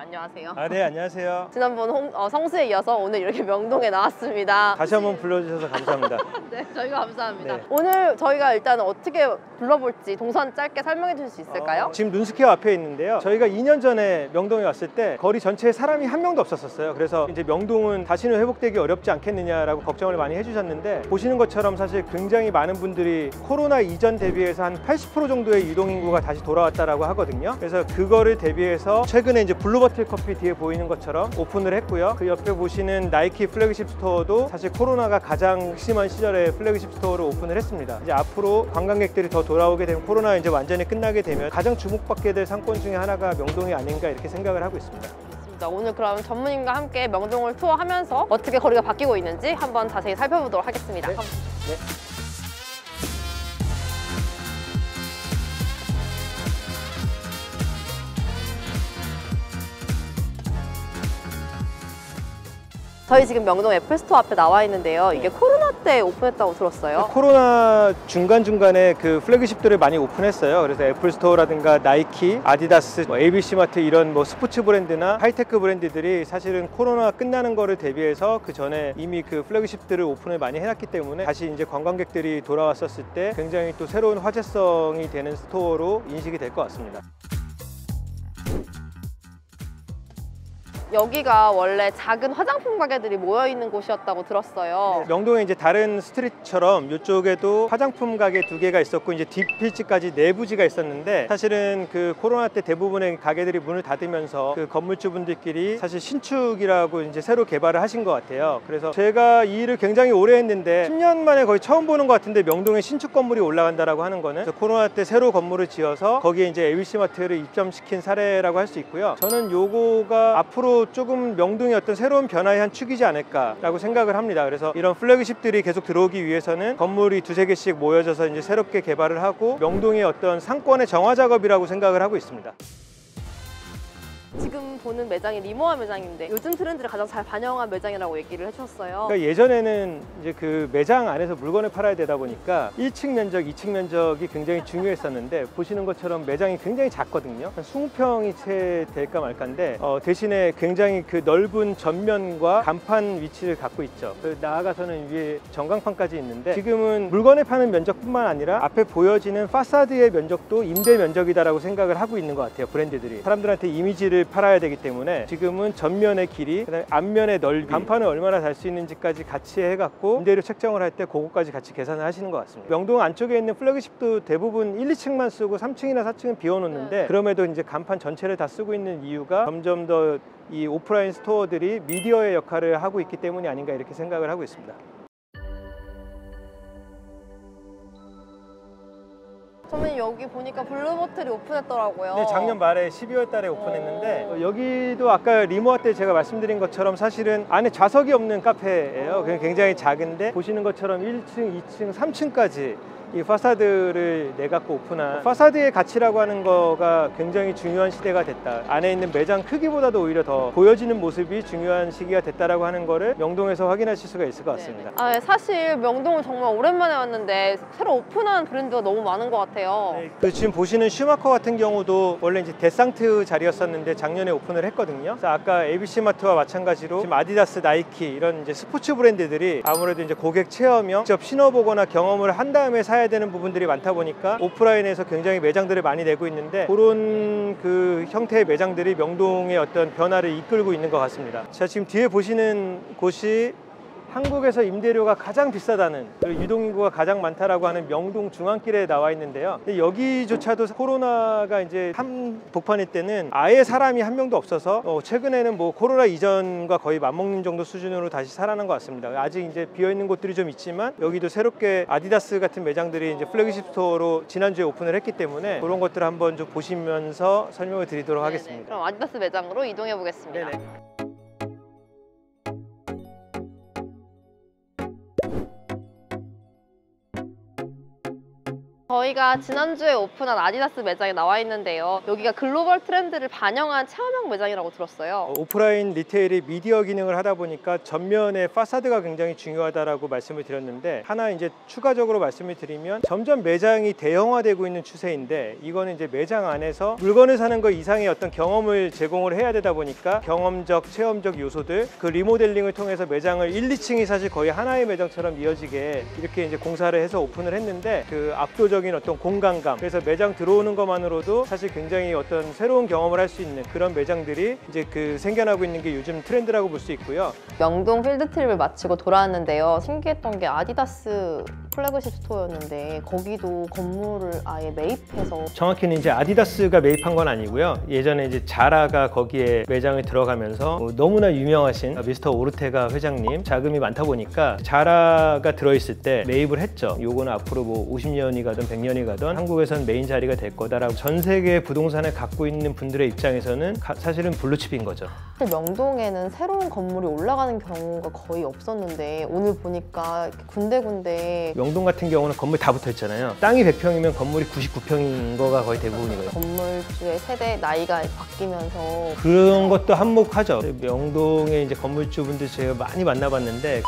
안녕하세요. 네, 안녕하세요. 지난번 성수에 이어서 오늘 이렇게 명동에 나왔습니다. 다시 한번 불러주셔서 감사합니다. 네, 저희가 감사합니다. 네. 오늘 저희가 일단 어떻게 불러볼지 동선 짧게 설명해 주실 수 있을까요? 지금 눈스퀘어 앞에 있는데요. 저희가 2년 전에 명동에 왔을 때 거리 전체에 사람이 한 명도 없었어요. 그래서 이제 명동은 다시는 회복되기 어렵지 않겠느냐라고 걱정을 많이 해주셨는데, 보시는 것처럼 사실 굉장히 많은 분들이 코로나 이전 대비해서 한 80% 정도의 유동인구가 다시 돌아왔다라고 하거든요. 그래서 그거를 대비해서 최근에 이제 블루버틀 커피 뒤에 보이는 것처럼 오픈을 했고요. 그 옆에 보시는 나이키 플래그십 스토어도 사실 코로나가 가장 심한 시절에 플래그십 스토어를 오픈을 했습니다. 이제 앞으로 관광객들이 더 돌아오게 되면, 코로나 이제 완전히 끝나게 되면 가장 주목받게 될 상권 중에 하나가 명동이 아닌가 이렇게 생각을 하고 있습니다. 오늘 그럼 전문인과 함께 명동을 투어하면서 어떻게 거리가 바뀌고 있는지 한번 자세히 살펴보도록 하겠습니다. 네. 저희 지금 명동 애플스토어 앞에 나와 있는데요. 이게 코로나 때 오픈했다고 들었어요. 코로나 중간중간에 그 플래그십들을 많이 오픈했어요. 그래서 애플스토어라든가 나이키, 아디다스, ABC마트 이런 스포츠 브랜드나 하이테크 브랜드들이 사실은 코로나 끝나는 거를 대비해서 그 전에 이미 그 플래그십들을 오픈을 많이 해놨기 때문에 다시 이제 관광객들이 돌아왔었을 때 굉장히 또 새로운 화제성이 되는 스토어로 인식이 될 것 같습니다. 여기가 원래 작은 화장품 가게들이 모여있는 곳이었다고 들었어요. 명동에 이제 다른 스트릿처럼 이쪽에도 화장품 가게 2개가 있었고, 이제 뒷필지까지 내부지가 있었는데, 사실은 그 코로나 때 대부분의 가게들이 문을 닫으면서 그 건물주분들끼리 사실 신축이라고 이제 새로 개발을 하신 것 같아요. 그래서 제가 이 일을 굉장히 오래 했는데 10년 만에 거의 처음 보는 것 같은데, 명동에 신축 건물이 올라간다라고 하는 거는 코로나 때 새로 건물을 지어서 거기에 이제 ABC마트를 입점시킨 사례라고 할 수 있고요. 저는 요거가 앞으로 조금 명동의 어떤 새로운 변화의 한 축이지 않을까라고 생각을 합니다. 그래서 이런 플래그십들이 계속 들어오기 위해서는 건물이 2~3개씩 모여져서 이제 새롭게 개발을 하고 명동의 어떤 상권의 정화 작업이라고 생각을 하고 있습니다. 지금 보는 매장이 리모아 매장인데 요즘 트렌드를 가장 잘 반영한 매장이라고 얘기를 해주셨어요. 그러니까 예전에는 이제 그 매장 안에서 물건을 팔아야 되다 보니까 1층 면적, 2층 면적이 굉장히 중요했었는데, 보시는 것처럼 매장이 굉장히 작거든요. 20평이 채 될까 말까인데 대신에 굉장히 그 넓은 전면과 간판 위치를 갖고 있죠. 나아가서는 위에 전광판까지 있는데, 지금은 물건을 파는 면적뿐만 아니라 앞에 보여지는 파사드의 면적도 임대 면적이다라고 생각을 하고 있는 것 같아요. 브랜드들이 사람들한테 이미지를 팔아야 되기 때문에 지금은 전면의 길이, 그다음에 앞면의 넓이, 간판을 얼마나 달 수 있는지까지 같이 해갖고 임대료 책정을 할 때 그거까지 같이 계산을 하시는 것 같습니다. 명동 안쪽에 있는 플래그십도 대부분 1, 2층만 쓰고 3층이나 4층은 비워놓는데, 그럼에도 이제 간판 전체를 다 쓰고 있는 이유가 점점 더 이 오프라인 스토어들이 미디어의 역할을 하고 있기 때문이 아닌가 이렇게 생각을 하고 있습니다. 저는 여기 보니까 블루버틀이 오픈했더라고요. 네, 작년 말에 12월 달에 오픈했는데, 여기도 아까 리모아 때 제가 말씀드린 것처럼 사실은 안에 좌석이 없는 카페예요. 굉장히 작은데 보시는 것처럼 1층, 2층, 3층까지 이 파사드를 내갖고 오픈한, 파사드의 가치라고 하는 거가 굉장히 중요한 시대가 됐다. 안에 있는 매장 크기보다도 오히려 더 보여지는 모습이 중요한 시기가 됐다라고 하는 거를 명동에서 확인하실 수가 있을 것 같습니다. 사실 명동을 정말 오랜만에 왔는데 새로 오픈한 브랜드가 너무 많은 것 같아요. 네, 지금 보시는 슈마커 같은 경우도 원래 이제 데상트 자리였었는데 작년에 오픈을 했거든요. 그래서 아까 ABC마트와 마찬가지로 지금 아디다스, 나이키 이런 이제 스포츠 브랜드들이 아무래도 이제 고객 체험형 직접 신어보거나 경험을 한 다음에 사야 되는 부분들이 많다 보니까 오프라인에서 굉장히 매장들을 많이 내고 있는데, 그런 그 형태의 매장들이 명동의 어떤 변화를 이끌고 있는 것 같습니다. 자, 지금 뒤에 보시는 곳이 한국에서 임대료가 가장 비싸다는, 유동인구가 가장 많다라고 하는 명동 중앙길에 나와 있는데요. 근데 여기조차도 코로나가 이제 한복판일 때는 아예 사람이 한 명도 없어서 최근에는 코로나 이전과 거의 맞먹는 정도 수준으로 다시 살아난 것 같습니다. 아직 이제 비어 있는 곳들이 좀 있지만 여기도 새롭게 아디다스 같은 매장들이 이제 플래그십 스토어로 지난주에 오픈을 했기 때문에 그런 것들을 한번 좀 보시면서 설명을 드리도록 하겠습니다. 그럼 아디다스 매장으로 이동해 보겠습니다. 네네. 저희가 지난주에 오픈한 아디다스 매장에 나와 있는데요. 여기가 글로벌 트렌드를 반영한 체험형 매장이라고 들었어요. 오프라인 리테일이 미디어 기능을 하다 보니까 전면의 파사드가 굉장히 중요하다라고 말씀을 드렸는데, 하나 이제 추가적으로 말씀을 드리면 점점 매장이 대형화되고 있는 추세인데, 이거는 이제 매장 안에서 물건을 사는 것 이상의 어떤 경험을 제공을 해야 되다 보니까 경험적, 체험적 요소들, 그 리모델링을 통해서 매장을 1, 2층이 사실 거의 하나의 매장처럼 이어지게 이렇게 이제 공사를 해서 오픈을 했는데, 그 압도적인 어떤 공간감, 그래서 매장 들어오는 것만으로도 사실 굉장히 어떤 새로운 경험을 할 수 있는 그런 매장들이 이제 그 생겨나고 있는 게 요즘 트렌드라고 볼 수 있고요. 명동 필드 트립을 마치고 돌아왔는데요. 신기했던 게 아디다스 플래그십 스토어였는데 거기도 건물을 아예 매입해서, 정확히는 이제 아디다스가 매입한 건 아니고요. 예전에 이제 자라가 거기에 매장을 들어가면서 너무나 유명하신 미스터 오르테가 회장님 자금이 많다 보니까 자라가 들어있을 때 매입을 했죠. 요거는 앞으로 뭐 50년이 가든 100년이 가든 한국에선 메인 자리가 될 거다라고. 전 세계 부동산을 갖고 있는 분들의 입장에서는 사실은 블루칩인 거죠. 사실 명동에는 새로운 건물이 올라가는 경우가 거의 없었는데 오늘 보니까 군데군데, 명동 같은 경우는 건물 다 붙어 있잖아요. 땅이 100평이면 건물이 99평인 거가 거의 대부분이거든요. 건물주의 세대 나이가 바뀌면서 그런 것도 한몫하죠. 명동의 이제 건물주분들 제가 많이 만나봤는데